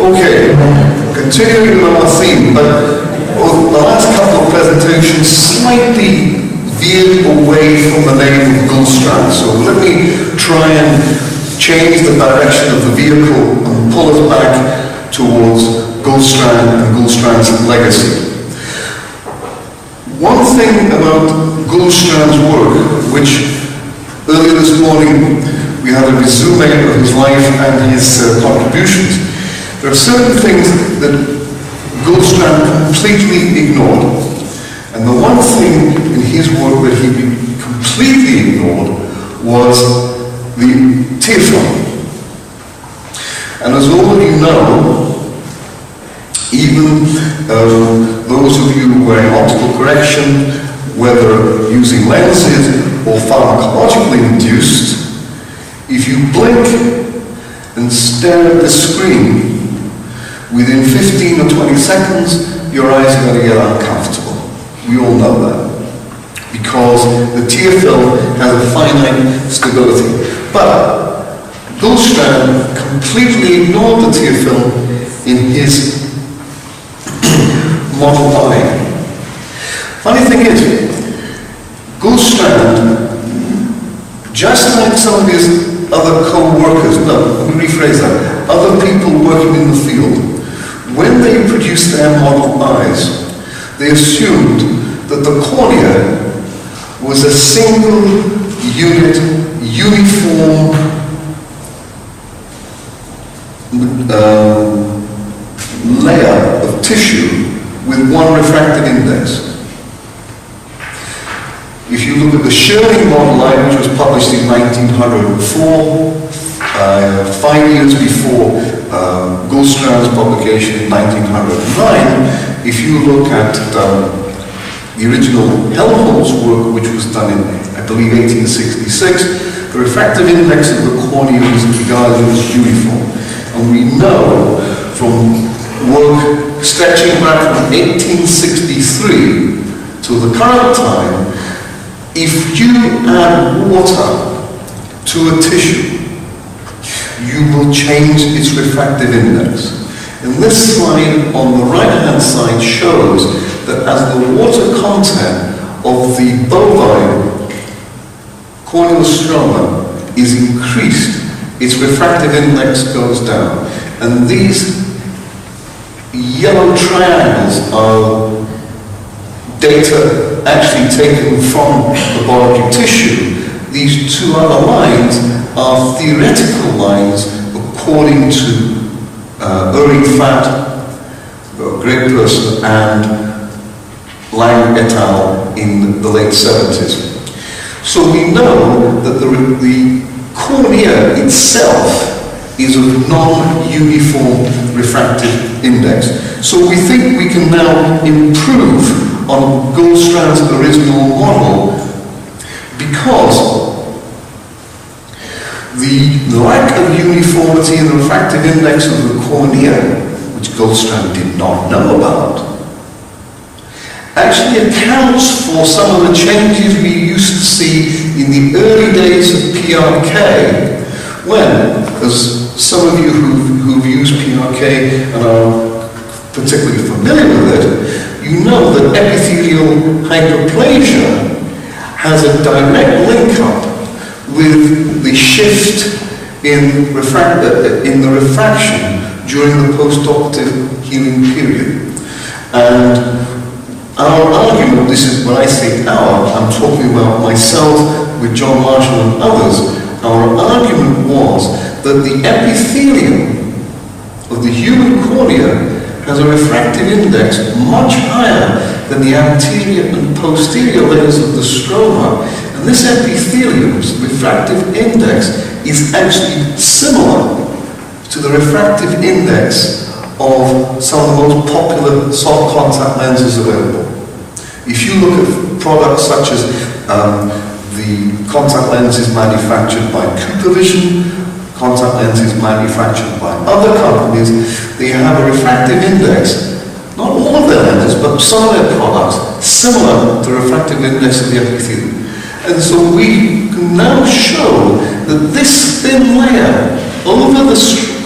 Okay, continuing on our theme, but the last couple of presentations slightly veered away from the name of Gullstrand. So let me try and change the direction of the vehicle and pull us back towards Gullstrand and Gullstrand's legacy. One thing about Gullstrand's work, which earlier this morning we had a resume of his life and his contributions, there are certain things that Gullstrand completely ignored. And the one thing in his work that he completely ignored was the tearfilm. And as all of you know, even those of you wearing optical correction, whether using lenses or pharmacologically induced, if you blink and stare at the screen, within 15 or 20 seconds, your eyes are going to get uncomfortable. We all know that. Because the tear film has a finite stability. But Gullstrand completely ignored the tear film in his Model I. Funny thing is, Gullstrand, just like some of his other co-workers, no, let me rephrase that, other people working in the field, when they produced their Model Is, they assumed that the cornea was a single unit, uniform layer of tissue with one refractive index. If you look at the Schirling Model I, which was published in 1904, 5 years before Gullstrand's publication in 1909, if you look at the original Helmholtz work, which was done in, I believe, 1866, the refractive index of the cornea was regarded as uniform. And we know from work stretching back from 1863 to the current time, if you add water to a tissue, you will change its refractive index. And this slide on the right-hand side shows that as the water content of the bovine corneal stroma is increased, its refractive index goes down. And these yellow triangles are data actually taken from laboratory tissue. These two other lines are theoretical lines according to Ulrich Fatt, a great person, and Lang et al. In the late 70s. So we know that the cornea itself is of non-uniform refractive index. So we think we can now improve on Gullstrand's original model because the lack of uniformity in the refractive index of the cornea, which Gullstrand did not know about, actually accounts for some of the changes we used to see in the early days of PRK, when, as some of you who've used PRK and are particularly familiar with it, you know that epithelial hyperplasia has a direct link-up with the shift in the refraction during the post-operative healing period. And our argument, this is when I say our, I'm talking about myself with John Marshall and others, our argument was that the epithelium of the human cornea has a refractive index much higher than the anterior and posterior layers of the stroma. And this epithelium's refractive index is actually similar to the refractive index of some of the most popular soft contact lenses available. If you look at products such as the contact lenses manufactured by CooperVision, contact lenses manufactured by other companies, they have a refractive index, not all of their lenses, but some of their products, similar to the refractive index of the epithelium. And so we can now show that this thin layer over the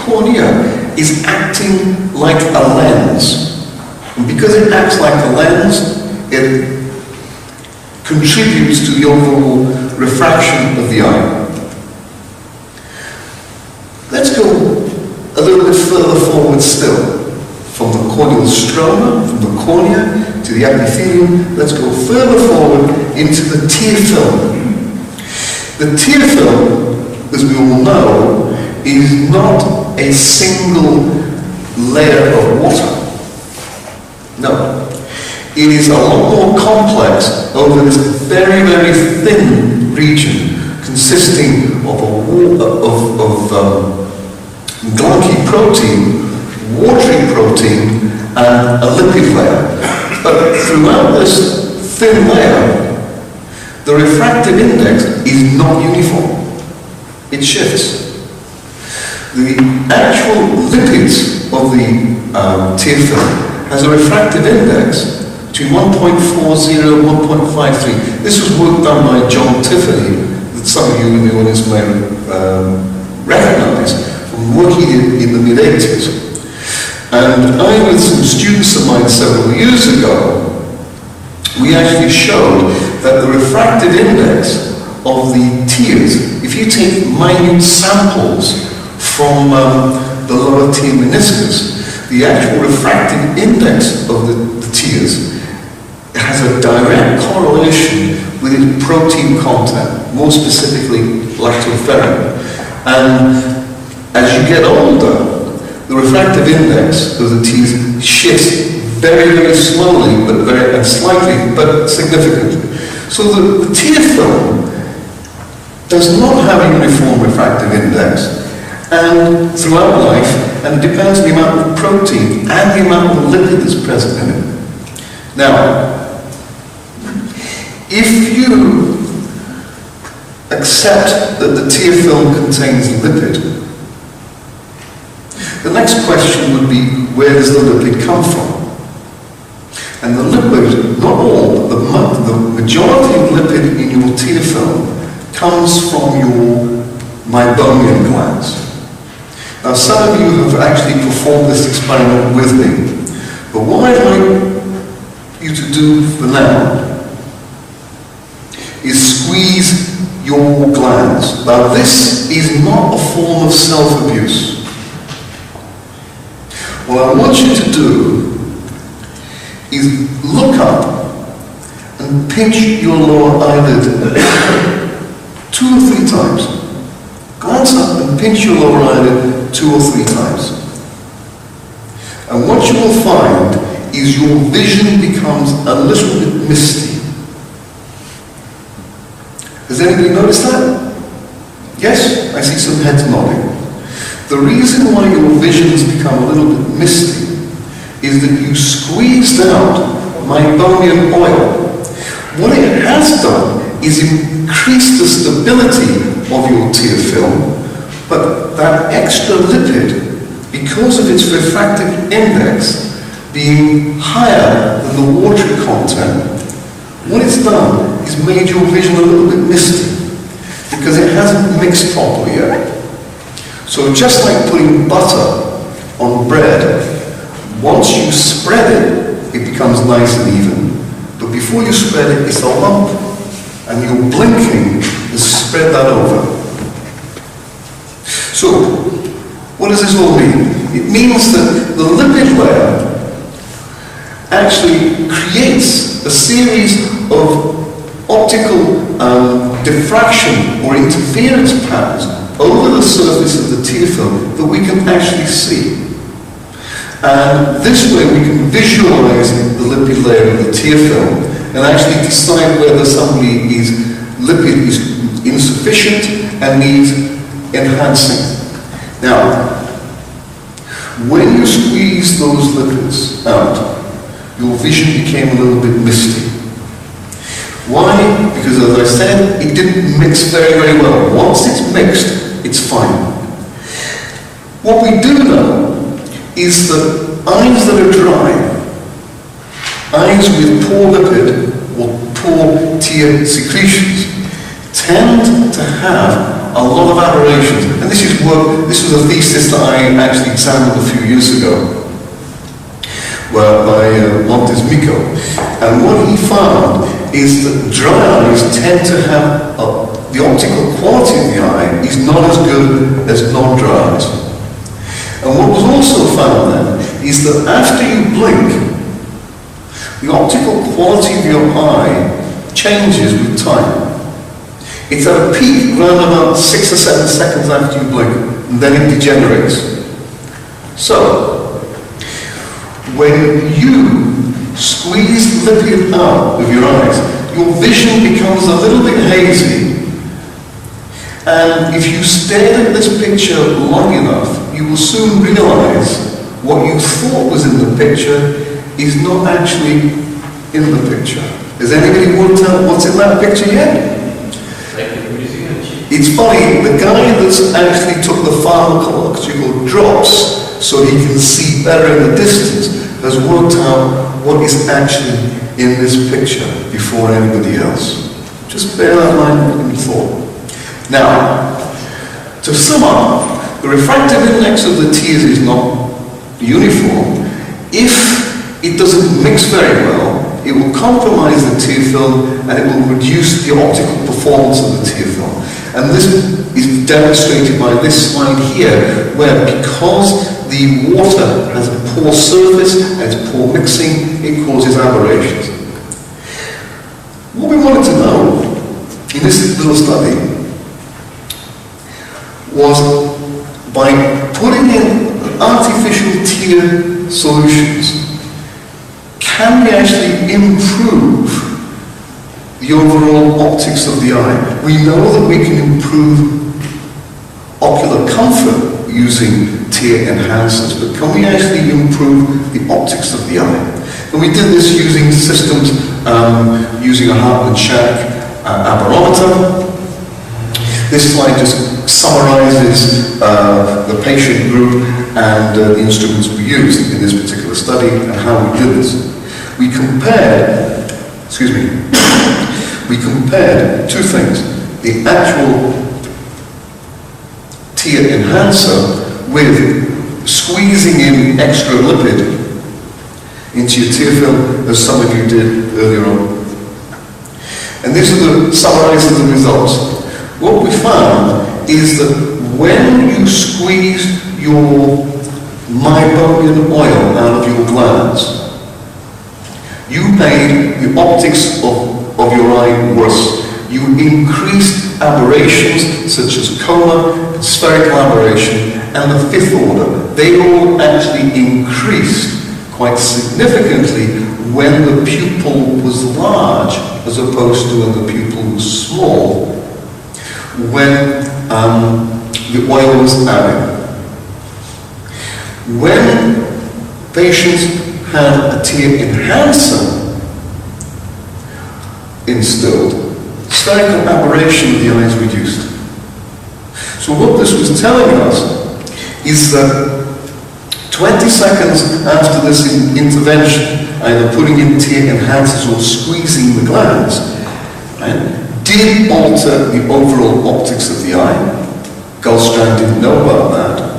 cornea is acting acting like a lens. And because it acts like a lens, it contributes to the overall refraction of the eye. Let's go a little bit further forward still. From the corneal stroma, from the cornea to the epithelium, let's go further forward into the tear film. The tear film, as we all know, is not a single layer of water. No. It is a lot more complex over this very, very thin region consisting of glanky protein, watery protein, and a lipid layer. But throughout this thin layer, the refractive index is not uniform. It shifts. The actual lipids of the tear film has a refractive index between 1.40 and 1.53. This was work done by John Tiffany, that some of you in the audience may recognize from work he did in the mid-80s. And I, with some students of mine several years ago, we actually showed that the refractive index of the tears, if you take minute samples from the lower tear meniscus, the actual refractive index of the tears has a direct correlation with its protein content, more specifically lactoferrin. And as you get older, the refractive index of the tears shifts very, very slowly, and slightly, but significantly. So the tear film does not have a uniform refractive index, and throughout life, and it depends on the amount of protein and the amount of lipid that's present in it. Now, if you accept that the tear film contains lipid, the next question would be, where does the lipid come from? And the lipid, not all, but the majority of lipid in your tear film comes from your meibomian glands. Now, some of you have actually performed this experiment with me, but what I'd like you to do for now is squeeze your glands. Now, this is not a form of self-abuse. What I want you to do is look up and pinch your lower eyelid 2 or 3 times. Glance up and pinch your lower eyelid 2 or 3 times. And what you will find is your vision becomes a little bit misty. Has anybody noticed that? Yes? I see some heads nodding. The reason why your visions become a little bit misty is that you squeezed out meibomian oil. What it has done is increase the stability of your tear film, but that extra lipid, because of its refractive index being higher than the watery content, what it's done is made your vision a little bit misty, because it hasn't mixed properly yet. So just like putting butter on bread, once you spread it, it becomes nice and even. But before you spread it, it's a lump, and you're blinking to spread that over. So, what does this all mean? It means that the lipid layer actually creates a series of optical diffraction or interference patterns over the surface of the tear film that we can actually see. And this way we can visualize the lipid layer of the tear film and actually decide whether somebody's lipid is insufficient and needs enhancing. Now, when you squeeze those lipids out, your vision became a little bit misty. Why? Because, as I said, it didn't mix very, very well. Once it's mixed, it's fine. What we do know is that eyes that are dry, eyes with poor lipid or poor tear secretions, tend to have a lot of aberrations. And this was a thesis that I actually examined a few years ago by Montes Mico. And what he found is that dry eyes tend to have, the optical quality of the eye is not as good as non-dry eyes. And what was also found then is that after you blink, the optical quality of your eye changes with time. It's at a peak around about 6 or 7 seconds after you blink, and then it degenerates. So, when you squeeze the liquid out of your eyes, your vision becomes a little bit hazy. And if you stare at this picture long enough, you will soon realize what you thought was in the picture is not actually in the picture. Has anybody worked out what's in that picture yet? It's funny, the guy that's actually took the pharmacological drops so he can see better in the distance has worked out what is actually in this picture before anybody else. Just bear that in mind when you thought. Now, to sum up, the refractive index of the tears is not uniform. If it doesn't mix very well, it will compromise the tear film and it will reduce the optical performance of the tear film. And this is demonstrated by this slide here, where because the water has a poor surface and it's poor mixing, it causes aberrations. What we wanted to know in this little study was by putting in artificial tear solutions, can we actually improve the overall optics of the eye? We know that we can improve ocular comfort using tear enhancers, but can we actually improve the optics of the eye? And we did this using systems, using a Hartmann-Shack aberrometer. This slide just summarizes the patient group and the instruments we used in this particular study and how we did this. We compared two things: the actual tear enhancer with squeezing in extra lipid into your tear film, as some of you did earlier on. And these are the summaries of the results. What we found is that when you squeeze your meibomian oil out of your glands, you made the optics of your eye worse. You increased aberrations such as coma, spherical aberration, and the fifth order. They all actually increased quite significantly when the pupil was large as opposed to when the pupil was small, when the oil was added. When patients had a tear enhancer instilled, spherical aberration of the eye is reduced. So what this was telling us is that 20 seconds after this intervention, either putting in tear enhancers or squeezing the glands, right, did alter the overall optics of the eye. Gullstrand didn't know about that.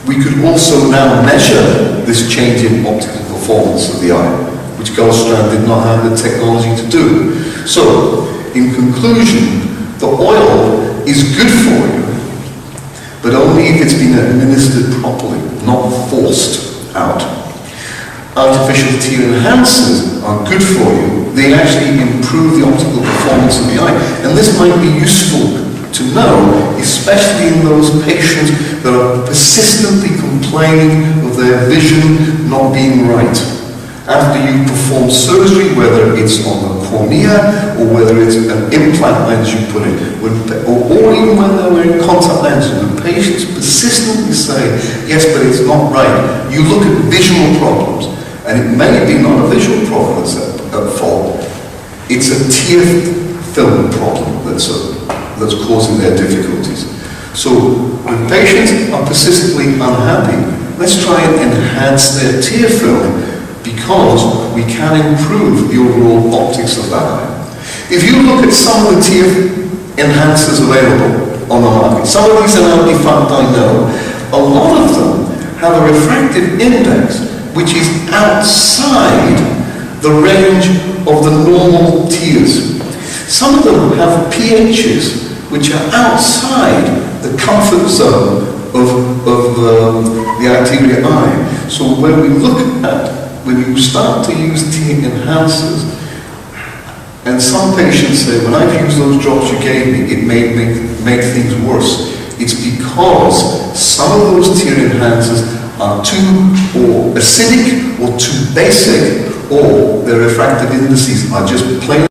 We could also now measure this change in optical performance of the eye, which Gullstrand did not have the technology to do. So, in conclusion, the oil is good for you, but only if it's been administered properly, not forced out. Artificial tear enhancers are good for you. They actually improve the optical performance of the eye. And this might be useful to know, especially in those patients that are persistently complaining of their vision not being right. After you perform surgery, whether it's on the cornea or whether it's an implant lens you put in, or even when they're wearing contact lenses, and the patients persistently say, yes, but it's not right. You look at visual problems, and it may be not a visual problem that's at fault. It's a tear film problem that's causing their difficulties. So when patients are persistently unhappy, let's try and enhance their tear film, because we can improve the overall optics of that eye. If you look at some of the tear enhancers available on the market. Some of these are now defunct, I know. A lot of them have a refractive index which is outside the range of the normal tears. Some of them have pHs which are outside the comfort zone of the arterial eye. So when we look at, when you start to use tear enhancers, and some patients say, when I've used those drops you gave me, it may make things worse. It's because some of those tear enhancers are too or acidic or too basic, or their refractive indices are just plain